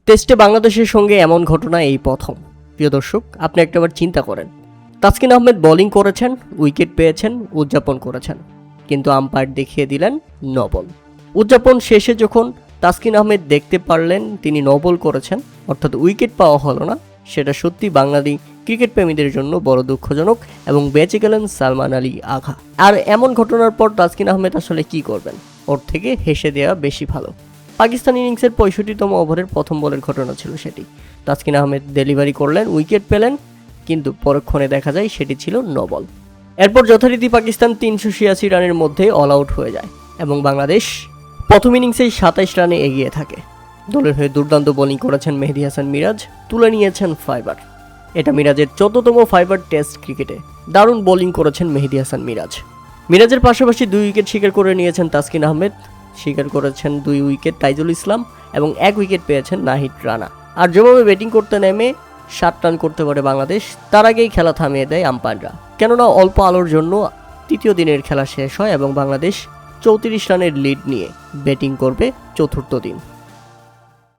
টেস্টে বাংলাদেশের সঙ্গে এমন ঘটনা এই প্রথম। প্রিয় দর্শক, আপনি একটাবার চিন্তা করেন, তাসকিন আহমেদ বোলিং করেছেন, উইকেট পেয়েছেন, উদযাপন করেছেন, কিন্তু আম্পায়ার দেখিয়ে দিলেন নো বল। উদযাপন শেষে যখন তাসকিন আহমেদ দেখতে পারলেন তিনি নো বল করেছেন, অর্থাৎ উইকেট পাওয়া হলো না, সেটা সত্যি বাঙালি ক্রিকেট প্রেমীদের জন্য বড় দুঃখজনক এবং বেঁচে গেলেন সালমান আলী আঘা। আর এমন ঘটনার পর তাসকিন আহমেদ আসলে কি করবেন? ওর থেকে হেসে দেওয়া বেশি ভালো। পাকিস্তান ইনিংসের 65তম ওভারের প্রথম বলের ঘটনা ছিল সেটি। তাসকিন আহমেদ ডেলিভারি করলেন, উইকেট পেলেন, কিন্তু পরক্ষণে দেখা যায় সেটি ছিল নো বল। এরপর যথারীতি পাকিস্তান 386 রানের মধ্যে অল আউট হয়ে যায় এবং বাংলাদেশ প্রথম ইনিংসেই 27 রানে এগিয়ে থাকে। দলের হয়ে দুর্দান্ত বোলিং করেছেন মেহেদী হাসান মিরাজ, তুলে নিয়েছেন ফাইবার। এটা মিরাজের 14তম ফাইবার টেস্ট ক্রিকেটে। দারুণ বোলিং করেছেন মেহেদী হাসান মিরাজ। মিরাজের পাশাপাশি 2 উইকেট শিকার করে নিয়েছেন তাসকিন আহমেদ, শিকার করেছেন 2 উইকেট তাইজুল ইসলাম এবং 1 উইকেট পেয়েছেন নাহিদ রানা। আর যেভাবে ব্যাটিং করতে নেমে 7 রান করতে পারে বাংলাদেশ, তার আগেই খেলা থামিয়ে দেয় আম্পায়াররা। কেননা অল্প আলোর জন্য তৃতীয় দিনের খেলা শেষ হয় এবং বাংলাদেশ 34 রানের লিড নিয়ে ব্যাটিং করবে চতুর্থ দিন।